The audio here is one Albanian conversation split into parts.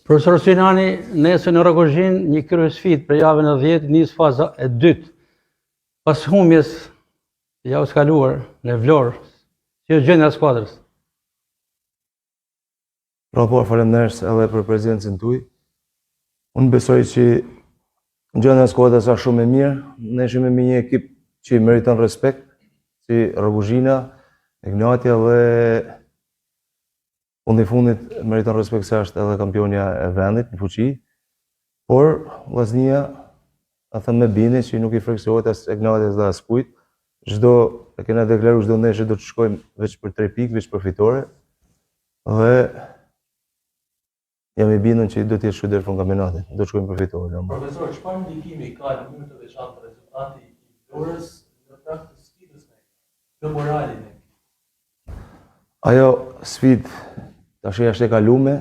Profesor Sinani, nesër në Rogozhin, një kryesfit për javën e 10, nis faza e dytë. Pas humjes javës kaluar në Vlorë, si është gjendja e skuadrës? Faleminderit edhe për prezencën tuaj. Unë besoj që gjendja e skuadrës është shumë e mirë. Ne jemi me një ekip që meriton respekt, si Rogozhina, Egnatia dhe fundi fundit meriton respekt se është edhe kampionja e vendit në fuqi. Por vllaznia a them me bindje që nuk i friksohet as Egnatia dhe as kujt. E kena deklaruar çdo ndeshje do të shkojmë veç për 3 pikë, veç për fitore. Dhe jam i bindur që do të jetë shumë deri në kampionatin. Do të shkojmë për fitore. Profesor, çfarë ndikimi ka në mënyrë të veçantë rezultati i Florës në trakt të sfidës në moralin? Ajo sfidë tash është e kaluar,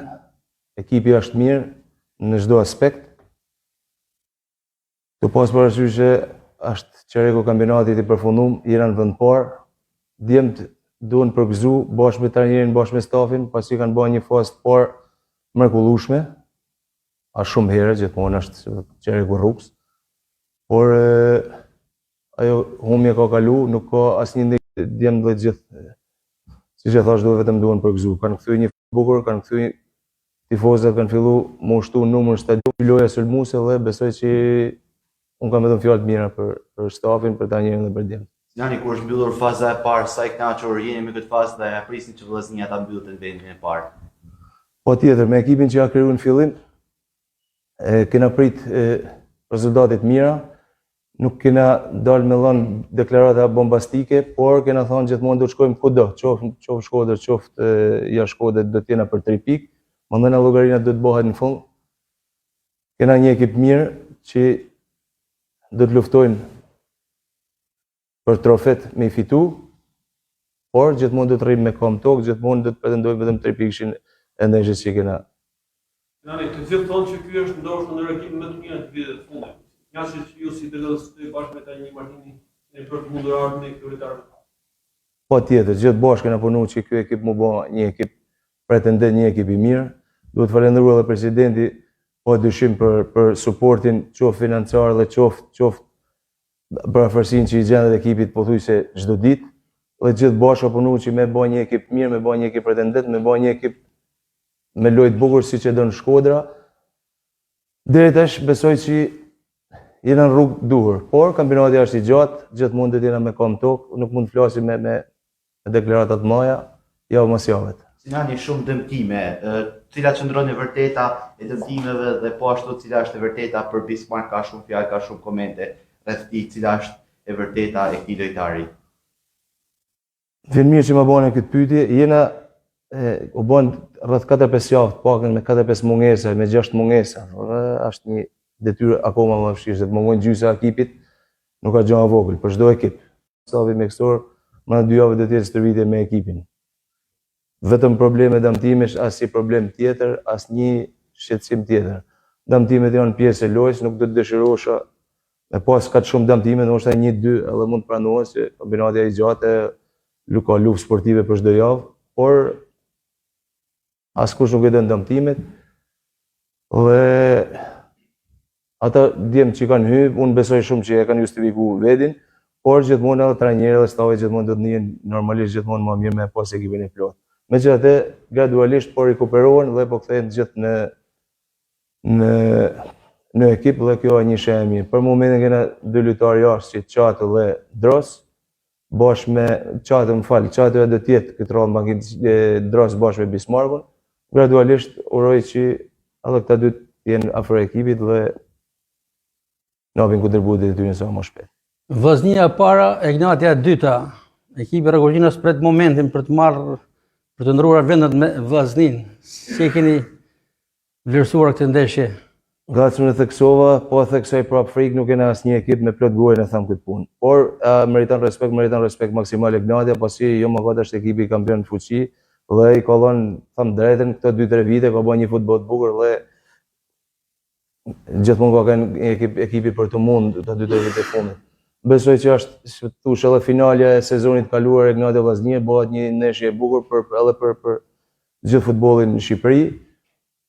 ekipi është mirë në çdo aspekt. Të pas parasysh që është çereku kampionatit i përfunduar, jena në vend parë. Djemt duhen përgëzu bashkë me trajnerin, bashkë me stafin, pasi kanë bërë një fazë të parë mrekullueshme. A shumë herë gjithmonë është çereku rrugës. Por ajo humje ka kalu, nuk ka asnjë ndikë djemt dhe gjithë. Siç e thash, vetëm duhen përgëzu. Kanë kthyer një bukur, kanë kthyer tifozët, kanë filluar më ushtu numër stadium, loja sulmuese dhe besoj që unë kam vetëm fjalë të mira për stafin, për trajnerin dhe për djemt. Sinani, kur është mbyllur faza e parë, sa i kënaqur jeni me këtë fazë dhe prisni që vllaznia ta mbyllte në vendin e parë? Patjetër, me ekipin që ja krijuar në fillim, kena prit rezultate të mira. Nuk kena dalë me dhënë deklarata bombastike, por kena thënë gjithmonë do të shkojmë kudo, qoftë Shkodër, qoftë jashtë Shkodrës, do të jena për 3 pikë. Mandena llogarina do të bëhet në fund. Kena një ekip mirë që do të luftojnë për trofet me i fitu, por gjithmonë do të rrim me kom tokë, gjithmonë do të pretendojmë vetëm 3 pikëshin e ndeshjes që kena. Sinani, të gjithë thonë që ky është ndoshta ndër ekipet më të mira të vitit të fundit. Njësë që ju si drejtues bashkë me Tajni Martini në për të mundur ardhmën e kryetarëve. Patjetër, gjithë bashkë kena punuar që ky ekip më bë një ekip pretendent, një ekip i mirë. Duhet falenderoj edhe presidenti pa dyshim për suportin qoftë financiar dhe qoftë për afërsinë që i gjendet ekipit pothuajse çdo ditë. Dhe gjithë bashkë punuar që me bë një ekip mirë, me bë një ekip pretendent, me bë një ekip me lojë të bukur siç e don Shkodra. Deri tash besoj që jena në rrugë duhur, por kampionati është i gjatë, gjithmonë do të jena me kom tokë, nuk mund të flasim me deklarata të mëdha, javë mos javë. Sinani, shumë dëmtime, cila qëndron e vërteta e dëmtimeve dhe po ashtu cila është e vërteta për Bismarck, ka shumë fjalë, ka shumë komente rreth tij, cila është e vërteta e këtij lojtari. Vjen mirë që më bënë këtë pyetje, jena u bën rreth 4-5 javë të pakën me 4-5 mungesa, me 6 mungesa. Është një detyrë akoma më vështirë, se të mungojnë gjysma e ekipit, nuk ka gjë e vogël për çdo ekip. Stafi mjekësor më 2 javë do të jetë stërvitje me ekipin. Vetëm probleme dëmtimesh, asnjë problem tjetër, asnjë shqetësim tjetër. Dëmtimet janë pjesë e lojës, nuk do të dëshirosha me pas kaq shumë dëmtime, ndoshta 1-2 edhe mund të pranohet se kampionati i gjatë, ka luftë sportive për çdo javë, por askush nuk e don dëmtimet. Dhe ata djemë që kanë hyrë, unë besoj shumë që e kanë justifikuar vetin, por gjithmonë edhe trajnerët dhe stafi gjithmonë do të njihen normalisht gjithmonë më mirë me pas ekipin e plotë. Megjithatë, gradualisht po rikuperohen dhe po kthehen gjithë në ekip dhe kjo është një shenjë e mirë. Për momentin kena 2 lojtarë jashtë, si Çato dhe Dros, bashkë me Çato, Çato do të jetë këtë radhë bankinë Dros bashkë me Bismarckun. Gradualisht uroj që edhe këta dy të jenë afër ekipit dhe në apin kontributit e tyre sa më shpejt. Vllaznia e para, Egnatia e dyta. Ekipi i Rogozhinës pret momentin për të ndruar vendet me vllaznin. Si e keni vlerësuar këtë ndeshje? Gacën e theksova, po theksoj prapë frikë, nuk kena asnjë ekip me plot gojë në tham këtë punë. Por meriton respekt maksimal Egnatia, pasi jo më vetë është ekipi kampion në fuqi dhe i ka dhënë tham drejtën këto 2-3 vite, ka bërë një futboll të bukur dhe gjithmonë ka qenë ekipi për të mund të 2-3 vite fundit. Besoj që është thush edhe finalja e sezonit kaluar Egnatia Vllaznia bëhet një ndeshje e bukur edhe për gjithë futbollin në Shqipëri.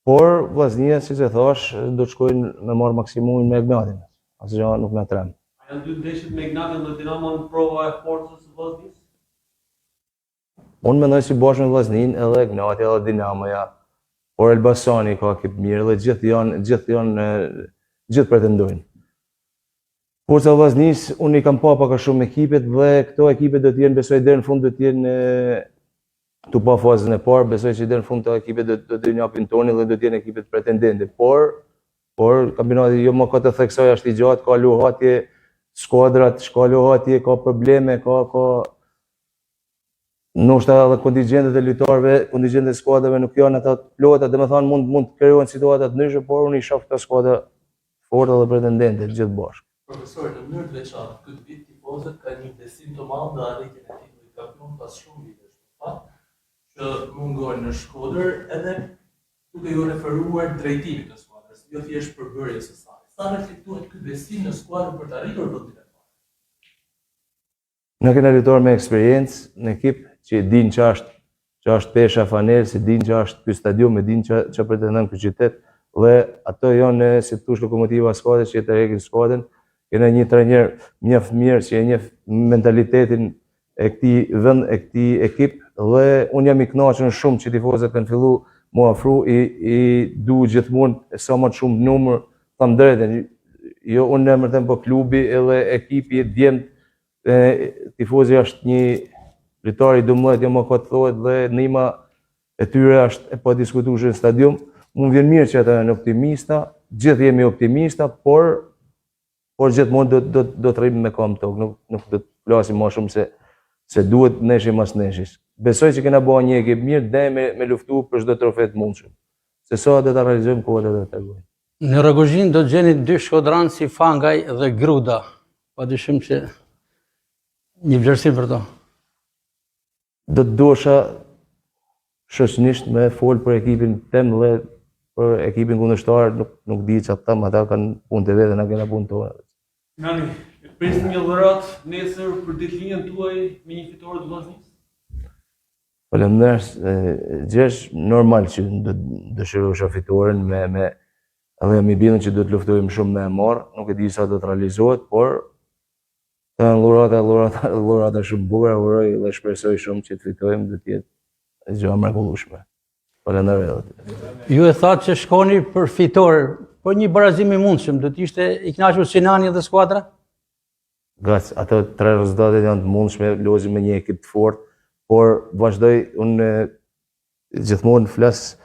Por vllaznia, siç e thash, do të shkojnë me marr maksimumin me Egnatin. Asgjë nuk na trem. A janë dy ndeshjet me Ignatin dhe Dinamo në prova e forcës së Vllaznisë? Unë mendoj si bashkë me Vllaznin, edhe Ignati, edhe Dinamoja, por Elbasani ka ekip mirë dhe gjithë pretendojnë. Forca e Vllaznisë, unë i kam pa pak a shumë ekipet dhe këto ekipet do të jenë, besoj deri në fund do të jenë tu pa fazën e parë, besoj që deri në fund këto ekipet do të japin tonin dhe do të jenë ekipet pretendente. Por kampionati jo më ka të theksoj është i gjatë, ka luhatje, skuadrat, ka luhatje, ka probleme, ka ndoshta edhe kontingjentet e lojtarëve, kontingjentet e skuadrave nuk janë ata të plota, domethënë mund të krijohen situata të ndryshe, por unë i shoh këto skuadra fortë dhe pretendente gjithë bashkë. Profesor, në mënyrë të veçantë, këtë vit tifozët kanë një besim të madh në arritjen e titullit kampion pas shumë vitesh. Fakt që mungojnë në Shkodër edhe duke ju referuar drejtimit të skuadrës, jo thjesht përbërjes së saj. Sa reflektohet ky besim në skuadrën për të arritur vendimin e parë? Ne kemi lojtarë me eksperiencë në ekip që din që është pesha fanel, se din që është ky stadium, e din që pretendon ky qytet dhe ato janë si të thush lokomotiva e skuadrës që e tërheqin skuadrën. Kena një trajner mjaft mirë që e njeh mentalitetin e këtij vend, e këtij ekip dhe unë jam i kënaqur shumë që tifozët kanë filluar mu afru, i du gjithmonë sa më shumë numër, tham drejtën, jo unë emërtem po klubi edhe ekipi djemt, tifozi është një lojtar i 12, jo më ka të thuhet dhe ndihma e tyre është e padiskutueshme në stadium. Mund vjen mirë që ata janë optimista, gjithë jemi optimista, por gjithmonë do të rrim me këmbë tokë, nuk do të flasim më shumë se duhet neshi mas neshis. Besoj që kena bëha një ekip mirë dhe me luftu për çdo trofe të mundshëm. Se sa do ta realizojmë kohë do ta tregoj. Në Rogozhin do të gjeni dy shkodranë si Fangaj dhe Gruda. Padyshim që një vlerësim për to. Do të dosha shoqënisht me fol për ekipin tem dhe për ekipin kundërshtar, nuk di çfarë them, ata kanë punë të vete, na kena punë tona. Nani, presim një dhuratë nesër për ditëlinjën tuaj me një fitore të Vllaznisë? Faleminderit, gjesh normal që do dëshirosha fitoren edhe jam i bindur që do të luftojmë shumë me e marr, nuk e di sa do të realizohet, por dhurata shumë bukura, uroj dhe shpresoj shumë që të fitojmë, do të jetë gjë e mrekullueshme. Faleminderit. Ju e thatë që shkoni për fitore, por një barazim i mundshëm, do të ishte i kënaqur Sinani dhe skuadra? Gac, ato 3 rezultatet janë të mundshme, lozim me një ekip të fortë, por vazhdoj, unë gjithmonë flas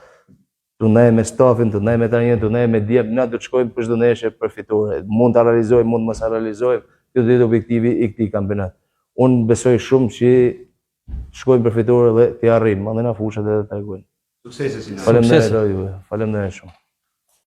të ndaj me stafin, të ndaj me trajnerin, të ndaj me djep, na do të shkojmë për çdo ndeshje për fitore. Mund ta realizojmë, mund mos ta realizojmë, kjo do të jetë objektivi i këtij kampionat. Unë besoj shumë që shkojmë për fitore dhe t'i arrijmë, mandena fushat edhe të tregojnë. Suksese, Sinani. Faleminderit juve, faleminderit shumë.